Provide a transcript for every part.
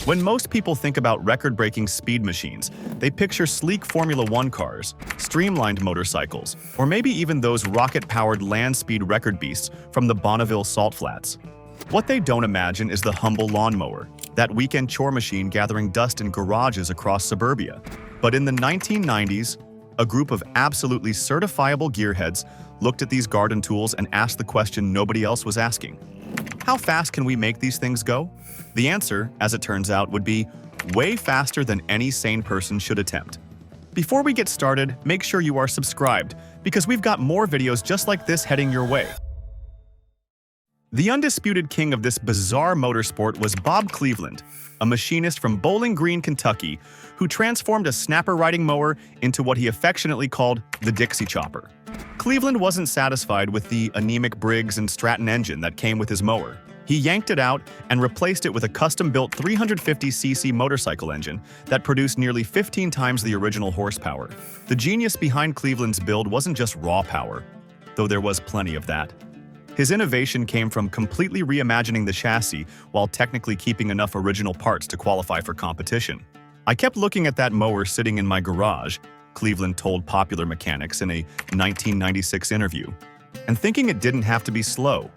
When most people think about record-breaking speed machines, they picture sleek Formula One cars, streamlined motorcycles, or maybe even those rocket-powered land speed record beasts from the Bonneville Salt Flats. What they don't imagine is the humble lawnmower, that weekend chore machine gathering dust in garages across suburbia. But in the 1990s, a group of absolutely certifiable gearheads looked at these garden tools and asked the question nobody else was asking. How fast can we make these things go? The answer, as it turns out, would be way faster than any sane person should attempt. Before we get started, make sure you are subscribed, because we've got more videos just like this heading your way. The undisputed king of this bizarre motorsport was Bob Cleveland, a machinist from Bowling Green, Kentucky, who transformed a snapper riding mower into what he affectionately called the Dixie Chopper. Cleveland wasn't satisfied with the anemic Briggs and Stratton engine that came with his mower. He yanked it out and replaced it with a custom-built 350cc motorcycle engine that produced nearly 15 times the original horsepower. The genius behind Cleveland's build wasn't just raw power, though there was plenty of that. His innovation came from completely reimagining the chassis while technically keeping enough original parts to qualify for competition. "I kept looking at that mower sitting in my garage," Cleveland told Popular Mechanics in a 1996 interview, "and thinking it didn't have to be slow.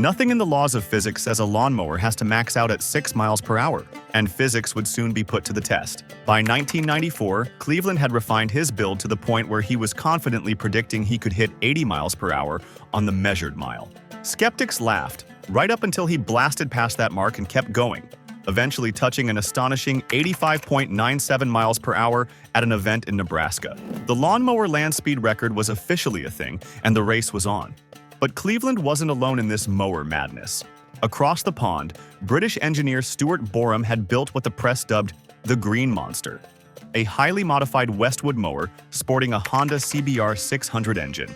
Nothing in the laws of physics says a lawnmower has to max out at 6 miles per hour, and physics would soon be put to the test." By 1994, Cleveland had refined his build to the point where he was confidently predicting he could hit 80 miles per hour on the measured mile. Skeptics laughed, right up until he blasted past that mark and kept going, eventually touching an astonishing 85.97 miles per hour at an event in Nebraska. The lawnmower land speed record was officially a thing, and the race was on. But Cleveland wasn't alone in this mower madness. Across the pond, British engineer Stuart Borham had built what the press dubbed the Green Monster, a highly modified Westwood mower sporting a Honda CBR 600 engine.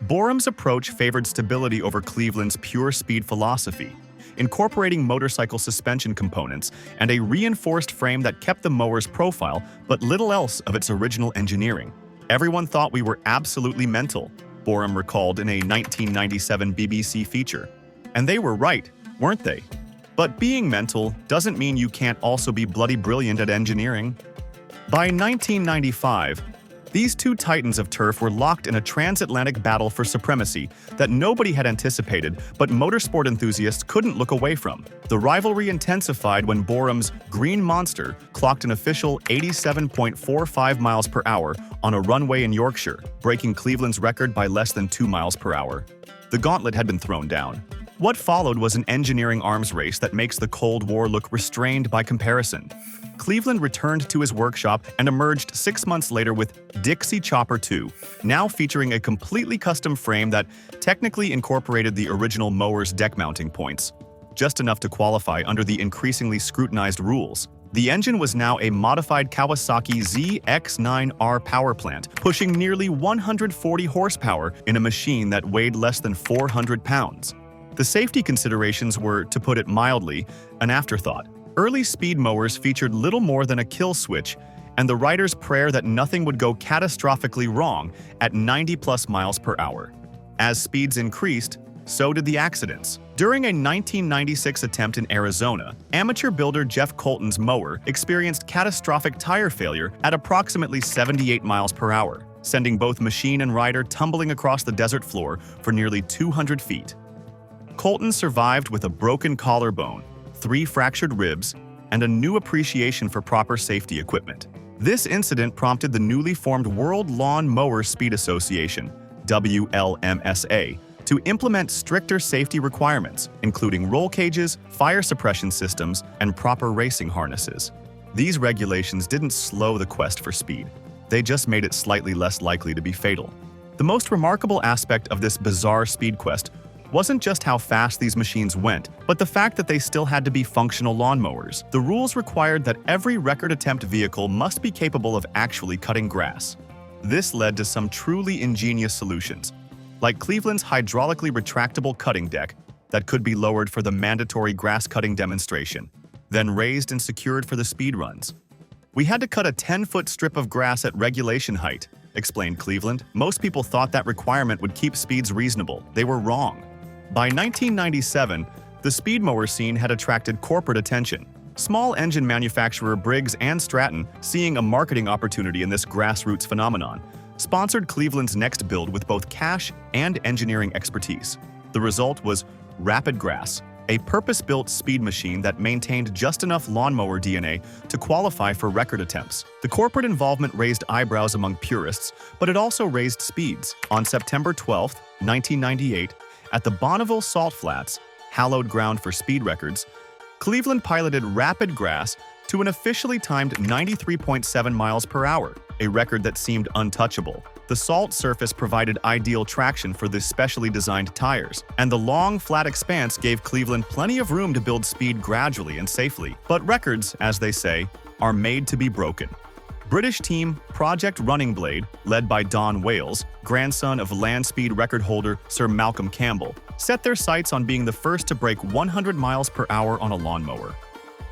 Borham's approach favored stability over Cleveland's pure speed philosophy, incorporating motorcycle suspension components and a reinforced frame that kept the mower's profile but little else of its original engineering. "Everyone thought we were absolutely mental," Borham recalled in a 1997 BBC feature. "And they were right, weren't they? But being mental doesn't mean you can't also be bloody brilliant at engineering." By 1995, these two titans of turf were locked in a transatlantic battle for supremacy that nobody had anticipated, but motorsport enthusiasts couldn't look away from. The rivalry intensified when Borham's Green Monster clocked an official 87.45 miles per hour on a runway in Yorkshire, breaking Cleveland's record by less than 2 miles per hour. The gauntlet had been thrown down. What followed was an engineering arms race that makes the Cold War look restrained by comparison. Cleveland returned to his workshop and emerged 6 months later with Dixie Chopper 2, now featuring a completely custom frame that technically incorporated the original mower's deck mounting points, just enough to qualify under the increasingly scrutinized rules. The engine was now a modified Kawasaki ZX-9R power plant, pushing nearly 140 horsepower in a machine that weighed less than 400 pounds. The safety considerations were, to put it mildly, an afterthought. Early speed mowers featured little more than a kill switch and the rider's prayer that nothing would go catastrophically wrong at 90+ miles per hour. As speeds increased, so did the accidents. During a 1996 attempt in Arizona, amateur builder Jeff Colton's mower experienced catastrophic tire failure at approximately 78 miles per hour, sending both machine and rider tumbling across the desert floor for nearly 200 feet. Colton survived with a broken collarbone, 3 fractured ribs, and a new appreciation for proper safety equipment. This incident prompted the newly formed World Lawn Mower Speed Association, WLMSA, to implement stricter safety requirements, including roll cages, fire suppression systems, and proper racing harnesses. These regulations didn't slow the quest for speed. They just made it slightly less likely to be fatal. The most remarkable aspect of this bizarre speed quest wasn't just how fast these machines went, but the fact that they still had to be functional lawnmowers. The rules required that every record attempt vehicle must be capable of actually cutting grass. This led to some truly ingenious solutions, like Cleveland's hydraulically retractable cutting deck that could be lowered for the mandatory grass cutting demonstration, then raised and secured for the speed runs. "We had to cut a 10-foot strip of grass at regulation height," explained Cleveland. "Most people thought that requirement would keep speeds reasonable. They were wrong." By 1997, the speed mower scene had attracted corporate attention. Small engine manufacturer Briggs & Stratton, seeing a marketing opportunity in this grassroots phenomenon, sponsored Cleveland's next build with both cash and engineering expertise. The result was Rapid Grass, a purpose-built speed machine that maintained just enough lawnmower DNA to qualify for record attempts. The corporate involvement raised eyebrows among purists, but it also raised speeds. On September 12, 1998, at the Bonneville Salt Flats, hallowed ground for speed records, Cleveland piloted Rapid Grass to an officially timed 93.7 miles per hour, a record that seemed untouchable. The salt surface provided ideal traction for the specially designed tires, and the long, flat expanse gave Cleveland plenty of room to build speed gradually and safely. But records, as they say, are made to be broken. British team Project Running Blade, led by Don Wales, grandson of land speed record holder Sir Malcolm Campbell, set their sights on being the first to break 100 miles per hour on a lawnmower.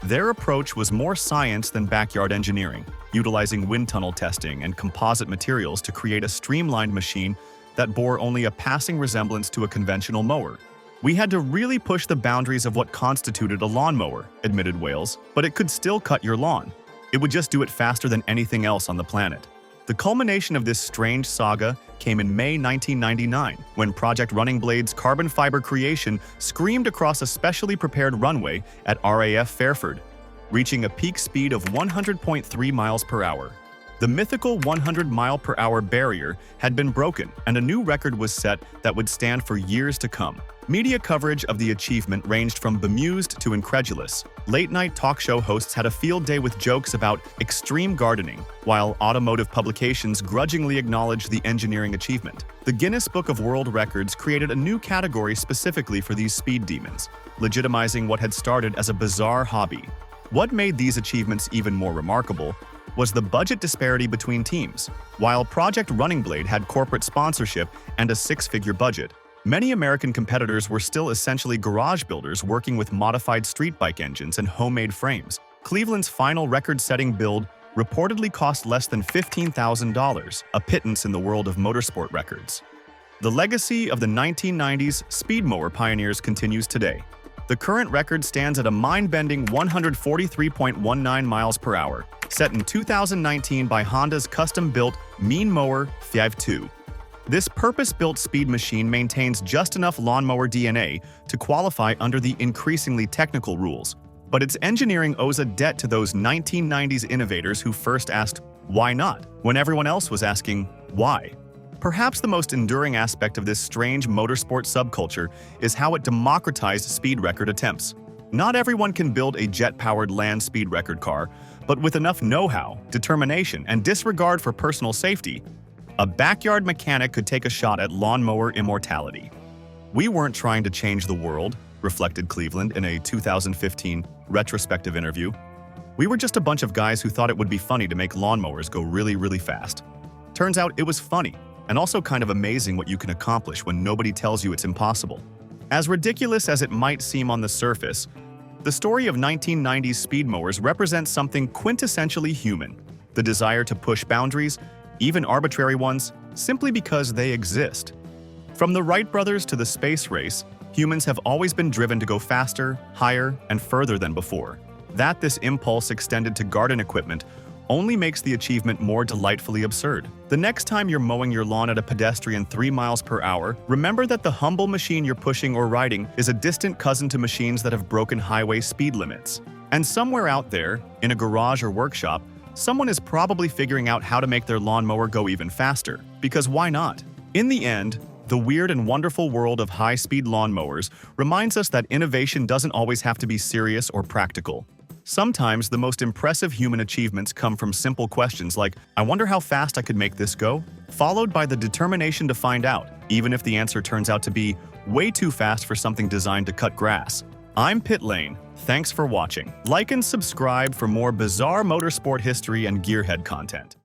Their approach was more science than backyard engineering, utilizing wind tunnel testing and composite materials to create a streamlined machine that bore only a passing resemblance to a conventional mower. "We had to really push the boundaries of what constituted a lawnmower," admitted Wales, "but it could still cut your lawn. It would just do it faster than anything else on the planet." The culmination of this strange saga came in May 1999, when Project Running Blade's carbon fiber creation screamed across a specially prepared runway at RAF Fairford, reaching a peak speed of 100.3 miles per hour. The mythical 100-mile-per-hour barrier had been broken, and a new record was set that would stand for years to come. Media coverage of the achievement ranged from bemused to incredulous. Late-night talk show hosts had a field day with jokes about extreme gardening, while automotive publications grudgingly acknowledged the engineering achievement. The Guinness Book of World Records created a new category specifically for these speed demons, legitimizing what had started as a bizarre hobby. What made these achievements even more remarkable was the budget disparity between teams. While Project Running Blade had corporate sponsorship and a six-figure budget, many American competitors were still essentially garage builders working with modified street bike engines and homemade frames. Cleveland's final record-setting build reportedly cost less than $15,000, a pittance in the world of motorsport records. The legacy of the 1990s speed mower pioneers continues today. The current record stands at a mind-bending 143.19 miles per hour, set in 2019 by Honda's custom-built Mean Mower 52. This purpose-built speed machine maintains just enough lawnmower DNA to qualify under the increasingly technical rules, but its engineering owes a debt to those 1990s innovators who first asked, "Why not?" when everyone else was asking, "Why?" Perhaps the most enduring aspect of this strange motorsport subculture is how it democratized speed record attempts. Not everyone can build a jet-powered land speed record car, but with enough know-how, determination, and disregard for personal safety, a backyard mechanic could take a shot at lawnmower immortality. "We weren't trying to change the world," reflected Cleveland in a 2015 retrospective interview. "We were just a bunch of guys who thought it would be funny to make lawnmowers go really, really fast." Turns out it was funny, and also kind of amazing what you can accomplish when nobody tells you it's impossible. As ridiculous as it might seem on the surface, the story of 1990s speed mowers represents something quintessentially human: the desire to push boundaries, even arbitrary ones, simply because they exist. From the Wright brothers to the space race, humans have always been driven to go faster, higher, and further than before. That this impulse extended to garden equipment only makes the achievement more delightfully absurd. The next time you're mowing your lawn at a pedestrian 3 miles per hour, remember that the humble machine you're pushing or riding is a distant cousin to machines that have broken highway speed limits. And somewhere out there, in a garage or workshop, someone is probably figuring out how to make their lawnmower go even faster. Because why not? In the end, the weird and wonderful world of high-speed lawnmowers reminds us that innovation doesn't always have to be serious or practical. Sometimes the most impressive human achievements come from simple questions like, "I wonder how fast I could make this go?" followed by the determination to find out, even if the answer turns out to be way too fast for something designed to cut grass. I'm Pit Lane. Thanks for watching. Like and subscribe for more bizarre motorsport history and gearhead content.